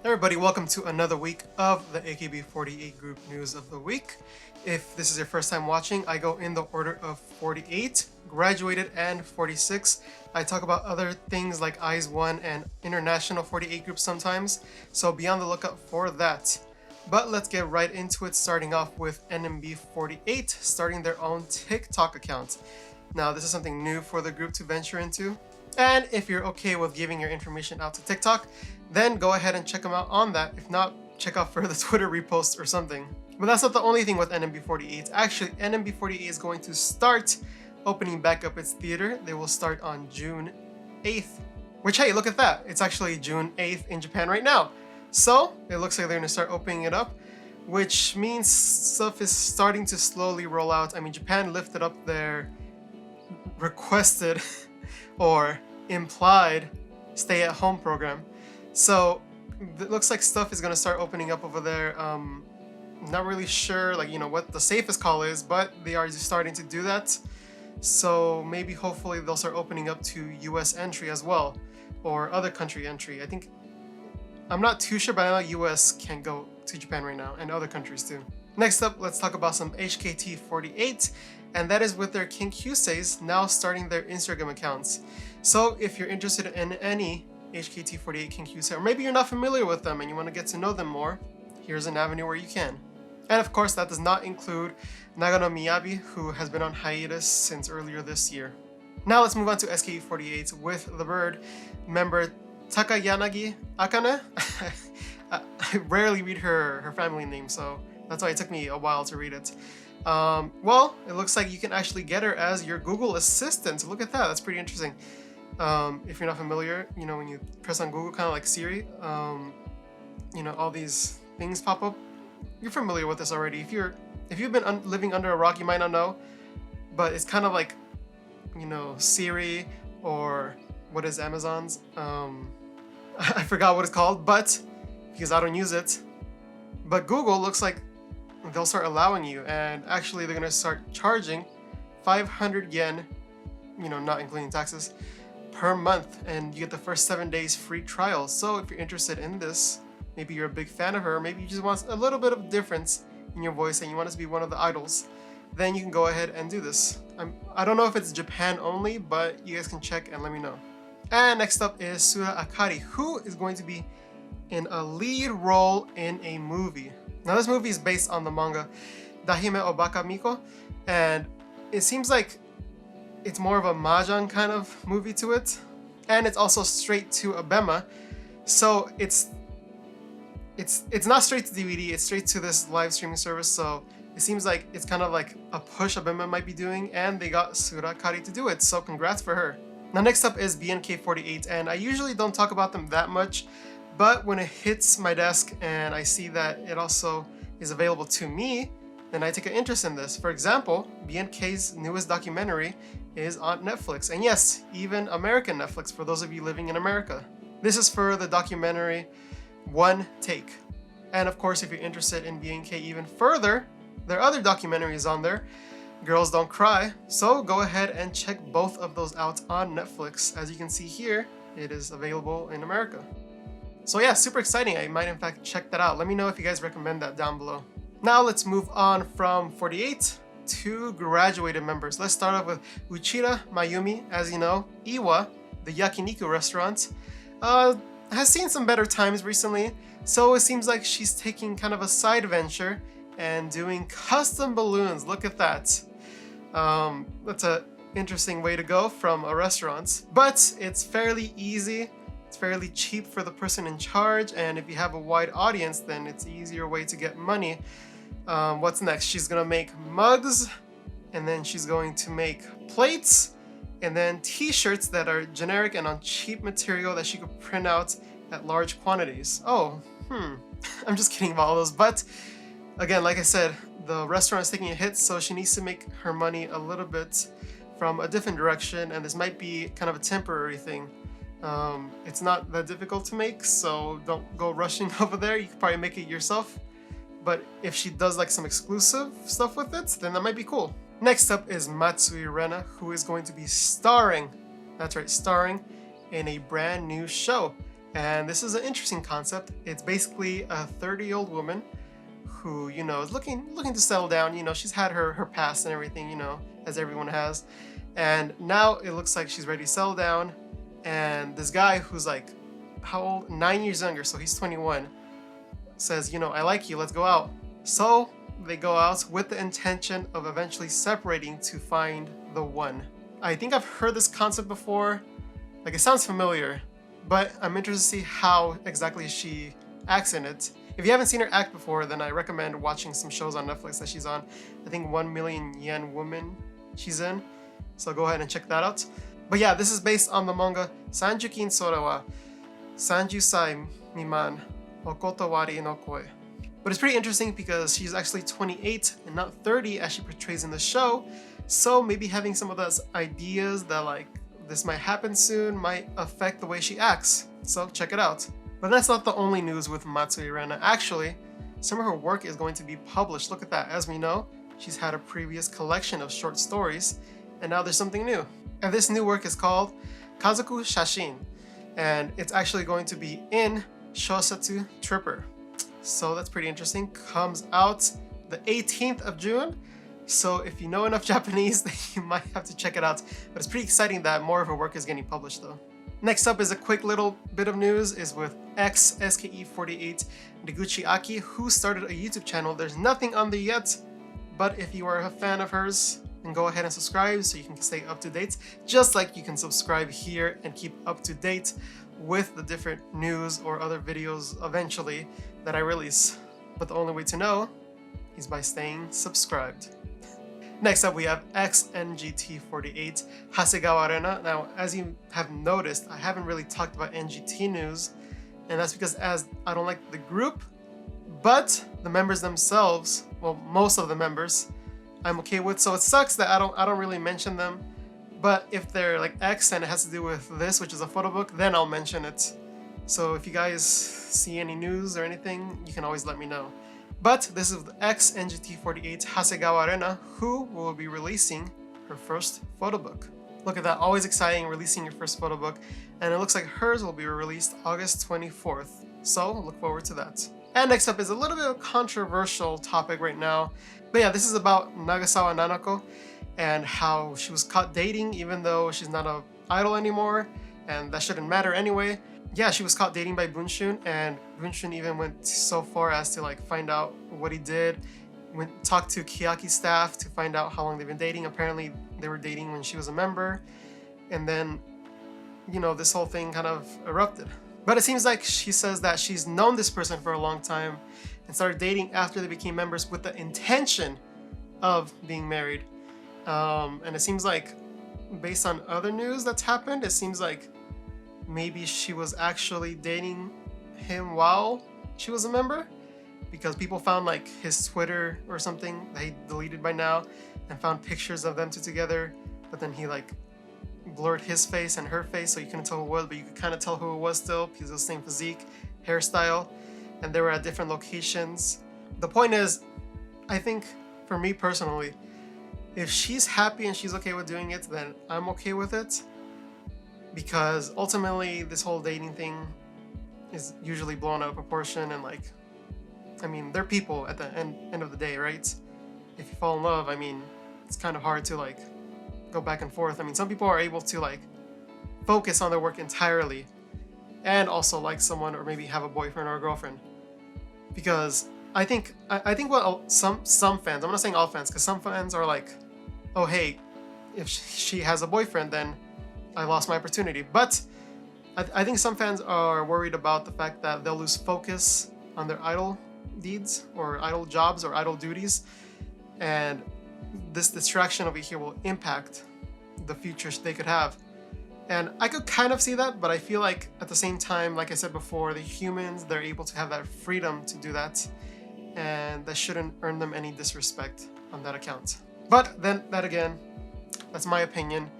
Everybody, welcome to another week of the AKB48 Group News of the Week. If this is your first time watching, I go in the order of 48, graduated, and 46. I talk about other things like Eyes 1 and international 48 groups sometimes, so be on the lookout for that. But let's get right into it, starting off with NMB48 starting their own TikTok account. Now, this is something new for the group to venture into. And if you're okay with giving your information out to TikTok, then go ahead and check them out on that. If not, check out for the Twitter repost or something. But that's not the only thing with NMB48. Actually, NMB48 is going to start opening back up its theater. They will start on June 8th. Which, hey, look at that. It's actually June 8th in Japan right now. So, it looks like they're going to start opening it up, which means stuff is starting to slowly roll out. I mean, Japan lifted up their requested or implied stay-at-home program. So it looks like stuff is gonna start opening up over there. Not really sure, what the safest call is, but they are starting to do that. So maybe, hopefully, they'll start opening up to U.S. entry as well, or other country entry. I'm not too sure, but I know U.S. can go to Japan right now, and other countries too. Next up, let's talk about some HKT48, and that is with their Kinkyuseis now starting their Instagram accounts. So if you're interested in any HKT48 Kinkyusei, or maybe you're not familiar with them and you want to get to know them more, here's an avenue where you can. And of course, that does not include Nagano Miyabi, who has been on hiatus since earlier this year. Now let's move on to SKE48 with the bird member Takayanagi Akane. I rarely read her family name, so that's why it took me a while to read it. Well, it looks like you can actually get her as your Google Assistant. Look at that, that's pretty interesting. If you're not familiar, when you press on Google, kind of like Siri, all these things pop up. You're familiar with this already. If you've been living under a rock, you might not know, but it's kind of like, Siri, or what is Amazon's? I forgot what it's called, but because I don't use it. But Google looks like they'll start allowing you, and actually they're gonna start charging 500 yen, not including taxes, per month, and you get the first 7 days free trial. So if you're interested in this, maybe you're a big fan of her, maybe you just want a little bit of difference in your voice and you want us to be one of the idols, then you can go ahead and do this. I don't know if it's Japan only, but you guys can check and let me know. And next up is Suda Akari, who is going to be in a lead role in a movie. Now, this movie is based on the manga Dahime Obakamiko, and it seems like it's more of a mahjong kind of movie to it, and it's also straight to ABEMA, so it's not straight to DVD, it's straight to this live streaming service, so it seems like it's kind of like a push ABEMA might be doing, and they got Suda Akari to do it, so congrats for her. Now, next up is BNK48, and I usually don't talk about them that much, but when it hits my desk and I see that it also is available to me, then I take an interest in this. For example, BNK's newest documentary is on Netflix, and yes, even American Netflix for those of you living in America. This is for the documentary One Take. And of course, if you're interested in BNK even further, there are other documentaries on there, Girls Don't Cry, so go ahead and check both of those out on Netflix. As you can see here, it is available in America. So yeah, super exciting. I might in fact check that out. Let me know if you guys recommend that down below. Now let's move on from 48 to graduated members. Let's start off with Uchida Mayumi. As you know, Iwa, the yakiniku restaurant, has seen some better times recently, so it seems like she's taking kind of a side venture and doing custom balloons. Look at that. That's an interesting way to go from a restaurant, but it's fairly easy. It's fairly cheap for the person in charge, and if you have a wide audience, then it's an easier way to get money. What's next? She's gonna make mugs, and then she's going to make plates, and then t-shirts that are generic and on cheap material that she could print out at large quantities. I'm just kidding about all those, but again, like I said, the restaurant is taking a hit, so she needs to make her money a little bit from a different direction, and this might be kind of a temporary thing. It's not that difficult to make, so don't go rushing over there. You could probably make it yourself. But if she does like some exclusive stuff with it, then that might be cool. Next up is Matsui Rena, who is going to be starring, that's right, starring in a brand new show. And this is an interesting concept. It's basically a 30-year-old woman who, is looking to settle down. She's had her past and everything, as everyone has. And now it looks like she's ready to settle down. And this guy who's like, how old? 9 years younger, so he's 21, says, I like you, let's go out. So they go out with the intention of eventually separating to find the one. I think I've heard this concept before. Like, it sounds familiar, but I'm interested to see how exactly she acts in it. If you haven't seen her act before, then I recommend watching some shows on Netflix that she's on. I think 1 Million Yen Woman she's in. So go ahead and check that out. But yeah, this is based on the manga Sanjukin Sora wa Sanjusai Miman Okotowari no Koe. But it's pretty interesting because she's actually 28 and not 30 as she portrays in the show. So maybe having some of those ideas that like this might happen soon might affect the way she acts. So check it out. But that's not the only news with Matsui Rena. Actually, some of her work is going to be published. Look at that. As we know, she's had a previous collection of short stories, and now there's something new. And this new work is called Kazoku Shashin, and it's actually going to be in Shosatsu Tripper. So that's pretty interesting. Comes out the 18th of June. So if you know enough Japanese, then you might have to check it out. But it's pretty exciting that more of her work is getting published though. Next up is a quick little bit of news is with ex-SKE48 Deguchi Aki, who started a YouTube channel. There's nothing on there yet, but if you are a fan of hers, then go ahead and subscribe so you can stay up to date, just like you can subscribe here and keep up to date with the different news or other videos eventually that I release. But the only way to know is by staying subscribed. Next up, we have ex-NGT48 Hasegawa Rena. Now, as you have noticed, I haven't really talked about NGT news, and that's because as I don't like the group, but the members themselves, well, most of the members, I'm okay with. So it sucks that I don't really mention them. But if they're like X and it has to do with this, which is a photo book, then I'll mention it. So if you guys see any news or anything, you can always let me know. But this is the ex-NGT48 Hasegawa Rena, who will be releasing her first photo book. Look at that, always exciting, releasing your first photo book. And it looks like hers will be released August 24th. So look forward to that. And next up is a little bit of a controversial topic right now. But yeah, this is about Nagasawa Nanako and how she was caught dating even though she's not an idol anymore, and that shouldn't matter anyway. Yeah, she was caught dating by Bunshun, and Bunshun even went so far as to like find out what he did, talked to Kiyaki's staff to find out how long they've been dating. Apparently they were dating when she was a member, and then, this whole thing kind of erupted. But it seems like she says that she's known this person for a long time and started dating after they became members with the intention of being married. And it seems like, based on other news that's happened, it seems like maybe she was actually dating him while she was a member, because people found like his Twitter or something that he deleted by now and found pictures of them two together, but then he like blurred his face and her face so you couldn't tell who it was, but you could kind of tell who it was still because it was the same physique, hairstyle, and they were at different locations. The point is, I think for me personally, if she's happy and she's okay with doing it, then I'm okay with it. Because ultimately, this whole dating thing is usually blown out of proportion, and like, I mean, they're people at the end of the day, right? If you fall in love, I mean, it's kind of hard to like go back and forth. I mean, some people are able to like focus on their work entirely and also like someone or maybe have a boyfriend or a girlfriend. Because I think what some fans, I'm not saying all fans, because some fans are like, oh hey, if she has a boyfriend, then I lost my opportunity. But I think some fans are worried about the fact that they'll lose focus on their idol deeds or idol jobs or idol duties, and this distraction over here will impact the futures they could have. And I could kind of see that, but I feel like at the same time, like I said before, the humans, they're able to have that freedom to do that, and that shouldn't earn them any disrespect on that account. But then that again, that's my opinion.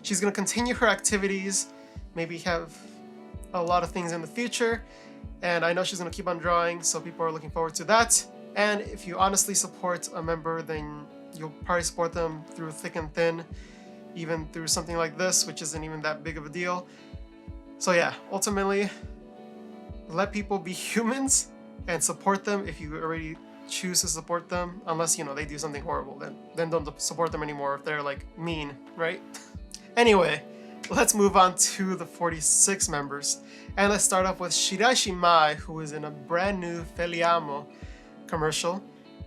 She's going to continue her activities, maybe have a lot of things in the future, and I know she's going to keep on drawing, so people are looking forward to that. And if you honestly support a member, then you'll probably support them through thick and thin, even through something like this, which isn't even that big of a deal. So yeah, ultimately, let people be humans and support them if you already choose to support them, unless, you know, they do something horrible, then don't support them anymore if they're like mean, right? Anyway, let's move on to the 46 members. And let's start off with Shiraishi Mai, who is in a brand new Feliamo commercial.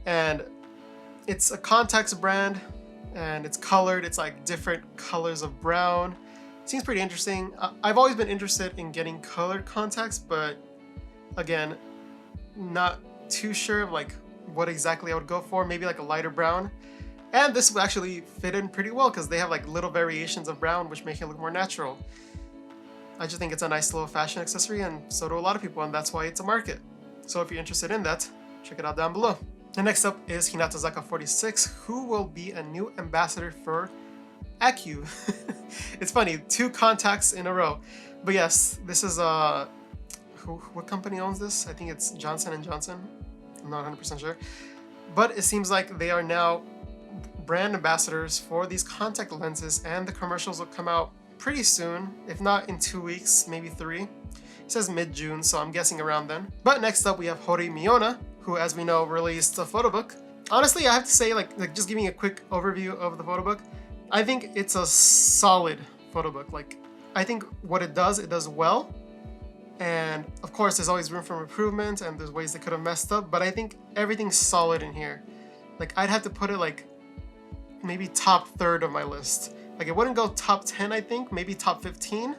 And it's a contacts brand, and it's colored. It's like different colors of brown. Seems pretty interesting. I've always been interested in getting colored contacts, but again, not too sure of like what exactly I would go for. Maybe like a lighter brown. And this would actually fit in pretty well because they have like little variations of brown which make it look more natural. I just think it's a nice little fashion accessory, and so do a lot of people, and that's why it's a market. So if you're interested in that, check it out down below. And next up is Hinatazaka46, who will be a new ambassador for AKU. It's funny, 2 contacts in a row. But yes, this is what company owns this? I think it's Johnson & Johnson. I'm not 100% sure. But it seems like they are now brand ambassadors for these contact lenses, and the commercials will come out pretty soon, if not in 2 weeks, maybe 3. It says mid-June, so I'm guessing around then. But next up we have Hori Miyona, who, as we know, released a photobook. Honestly, I have to say, like just giving a quick overview of the photobook, I think it's a solid photobook. Like, I think what it does well. And of course, there's always room for improvement, and there's ways they could have messed up, but I think everything's solid in here. Like, I'd have to put it like maybe top 3rd of my list. Like, it wouldn't go top 10, I think, maybe top 15,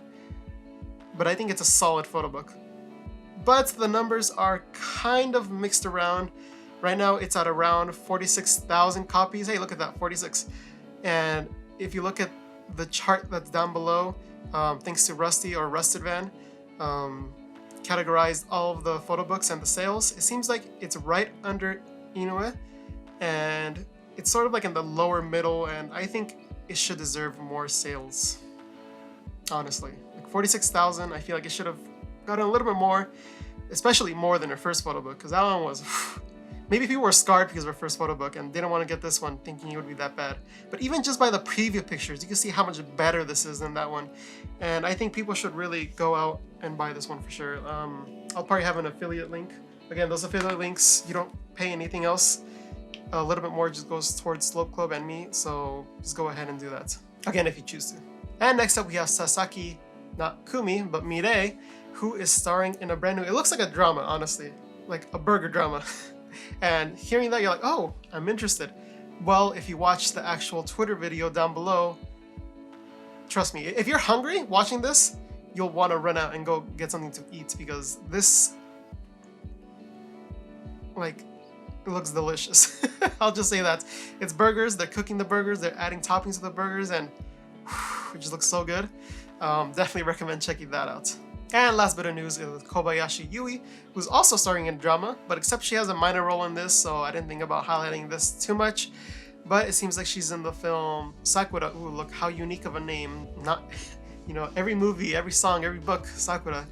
but I think it's a solid photo book. But the numbers are kind of mixed around. Right now it's at around 46,000 copies. Hey, look at that, 46. And if you look at the chart that's down below, thanks to Rusty or Rusted Van, categorized all of the photo books and the sales. It seems like it's right under Inoue, and it's sort of like in the lower middle, and I think it should deserve more sales. Honestly, like 46,000, I feel like it should have gotten a little bit more, especially more than her first photo book, because that one was maybe people were scarred because of her first photo book and didn't want to get this one thinking it would be that bad. But even just by the preview pictures, you can see how much better this is than that one. And I think people should really go out and buy this one for sure. I'll probably have an affiliate link. Again, those affiliate links, you don't pay anything else. A little bit more just goes towards Slope Club and me, so just go ahead and do that. Again, if you choose to. And next up we have Sasaki, not Kumi, but Mirei, who is starring in a brand new, it looks like a drama, honestly, like a burger drama. And hearing that, you're like, oh, I'm interested. Well, if you watch the actual Twitter video down below, trust me, if you're hungry watching this, you'll want to run out and go get something to eat, because this, like, it looks delicious. I'll just say that. It's burgers, they're cooking the burgers, they're adding toppings to the burgers, and it just looks so good. Definitely recommend checking that out. And last bit of news is with Kobayashi Yui, who's also starring in drama, but except she has a minor role in this, so I didn't think about highlighting this too much. But it seems like she's in the film Sakura. Ooh, look how unique of a name. Not, you know, every movie, every song, every book, Sakura.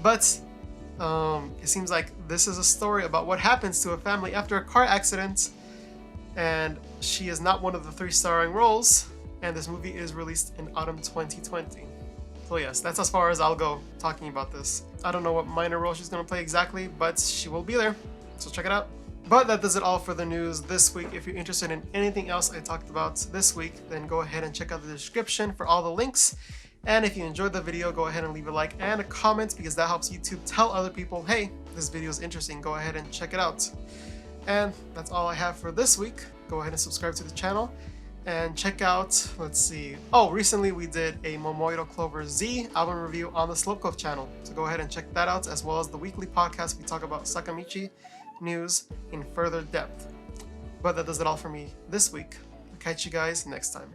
But it seems like this is a story about what happens to a family after a car accident, and she is not one of the 3 starring roles, and this movie is released in autumn 2020. So yes, that's as far as I'll go talking about this. I don't know what minor role she's going to play exactly, but she will be there, so check it out. But that does it all for the news this week. If you're interested in anything else I talked about this week, then go ahead and check out the description for all the links. And if you enjoyed the video, go ahead and leave a like and a comment, because that helps YouTube tell other people, hey, this video is interesting, go ahead and check it out. And that's all I have for this week. Go ahead and subscribe to the channel and check out, let's see. Oh, recently we did a Momoiro Clover Z album review on the Slope Club channel. So go ahead and check that out, as well as the weekly podcast we talk about Sakamichi news in further depth. But that does it all for me this week. I'll catch you guys next time.